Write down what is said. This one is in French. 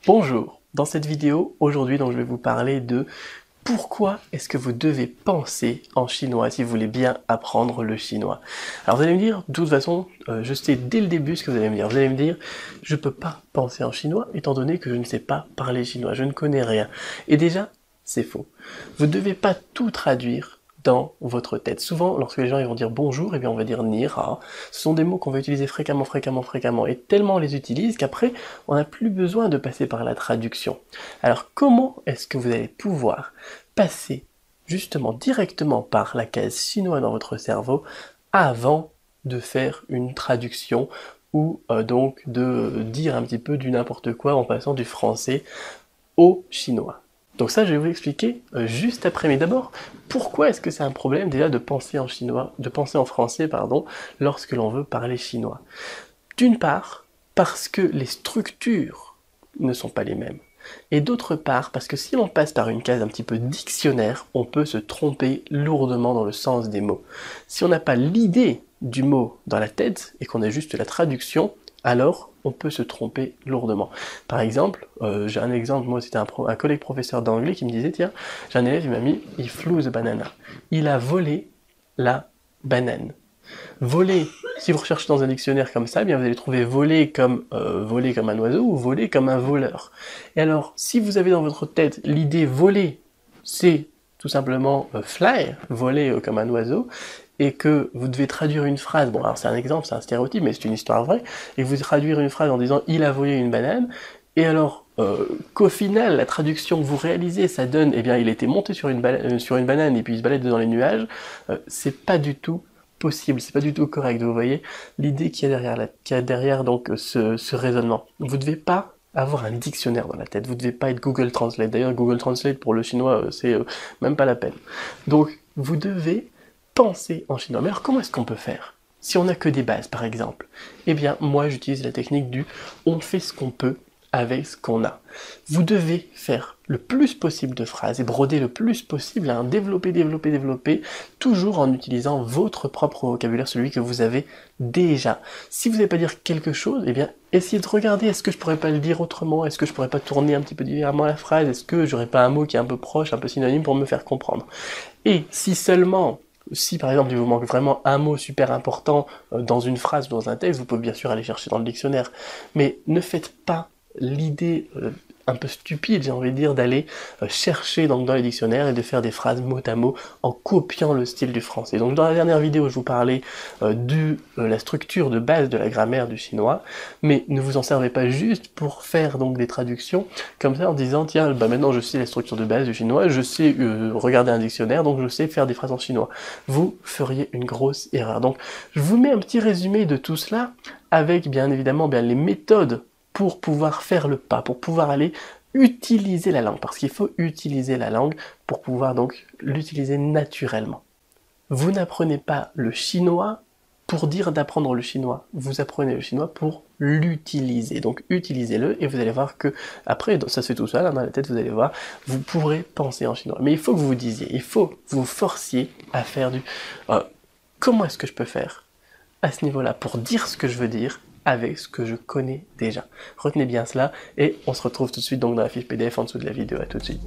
Bonjour, dans cette vidéo, aujourd'hui je vais vous parler de pourquoi est-ce que vous devez penser en chinois si vous voulez bien apprendre le chinois. Alors vous allez me dire, de toute façon, je sais dès le début ce que vous allez me dire. Vous allez me dire, je peux pas penser en chinois étant donné que je ne sais pas parler chinois, je ne connais rien. Et déjà, c'est faux. Vous ne devez pas tout traduire dans votre tête. Souvent, lorsque les gens ils vont dire bonjour, eh bien on va dire ni ra. Ce sont des mots qu'on va utiliser fréquemment, et tellement on les utilise qu'après, on n'a plus besoin de passer par la traduction. Alors comment est-ce que vous allez pouvoir passer justement directement par la case chinois dans votre cerveau avant de faire une traduction ou donc de dire un petit peu du n'importe quoi en passant du français au chinois? Donc ça, je vais vous expliquer juste après. Mais d'abord, pourquoi est-ce que c'est un problème déjà de penser en chinois, de penser en français, pardon, lorsque l'on veut parler chinois? D'une part, parce que les structures ne sont pas les mêmes. Et d'autre part, parce que si l'on passe par une case un petit peu dictionnaire, on peut se tromper lourdement dans le sens des mots. Si on n'a pas l'idée du mot dans la tête et qu'on a juste la traduction, alors on peut se tromper lourdement. Par exemple, j'ai un exemple, moi c'était un collègue professeur d'anglais qui me disait, tiens, j'ai un élève, il m'a mis, il flew the banana. Il a volé la banane. Voler, si vous recherchez dans un dictionnaire comme ça, eh bien vous allez trouver voler comme un oiseau ou voler comme un voleur. Et alors, si vous avez dans votre tête l'idée voler, c'est tout simplement fly, voler comme un oiseau, et que vous devez traduire une phrase, bon alors c'est un exemple, c'est un stéréotype, mais c'est une histoire vraie, et vous traduire une phrase en disant il a volé une banane, et alors qu'au final la traduction que vous réalisez ça donne, eh bien il était monté sur une banane et puis il se balade dans les nuages, c'est pas du tout possible, c'est pas du tout correct, vous voyez l'idée qu'il y a derrière donc ce raisonnement. Vous devez pas avoir un dictionnaire dans la tête, vous devez pas être Google Translate, d'ailleurs Google Translate pour le chinois c'est même pas la peine. Donc vous devez penser en chinois. Mais alors comment est-ce qu'on peut faire? Si on n'a que des bases par exemple, eh bien moi j'utilise la technique du on fait ce qu'on peut avec ce qu'on a. Vous devez faire le plus possible de phrases et broder le plus possible, hein, développer, toujours en utilisant votre propre vocabulaire, celui que vous avez déjà. Si vous n'avez pas dire quelque chose, eh bien essayez de regarder, est-ce que je pourrais pas le dire autrement, est-ce que je pourrais pas tourner un petit peu différemment la phrase, est-ce que j'aurais pas un mot qui est un peu proche, un peu synonyme pour me faire comprendre. Et si seulement si par exemple il vous manque vraiment un mot super important dans une phrase ou dans un texte, vous pouvez bien sûr aller chercher dans le dictionnaire, mais ne faites pas l'idée un peu stupide, j'ai envie de dire, d'aller chercher donc dans les dictionnaires et de faire des phrases mot à mot en copiant le style du français. Donc dans la dernière vidéo, je vous parlais de la structure de base de la grammaire du chinois, mais ne vous en servez pas juste pour faire donc des traductions comme ça en disant tiens, bah maintenant je sais la structure de base du chinois, je sais regarder un dictionnaire, donc je sais faire des phrases en chinois. Vous feriez une grosse erreur. Donc je vous mets un petit résumé de tout cela avec bien évidemment les méthodes pour pouvoir faire le pas, pour pouvoir aller utiliser la langue, parce qu'il faut utiliser la langue pour pouvoir donc l'utiliser naturellement. Vous n'apprenez pas le chinois pour dire d'apprendre le chinois, vous apprenez le chinois pour l'utiliser, donc utilisez-le et vous allez voir que, après, ça se fait tout seul, hein, dans la tête vous allez voir, vous pourrez penser en chinois. Mais il faut que vous vous disiez, il faut que vous forciez à faire du... comment est-ce que je peux faire à ce niveau-là pour dire ce que je veux dire avec ce que je connais déjà. Retenez bien cela et on se retrouve tout de suite donc dans la fiche PDF en dessous de la vidéo. À tout de suite.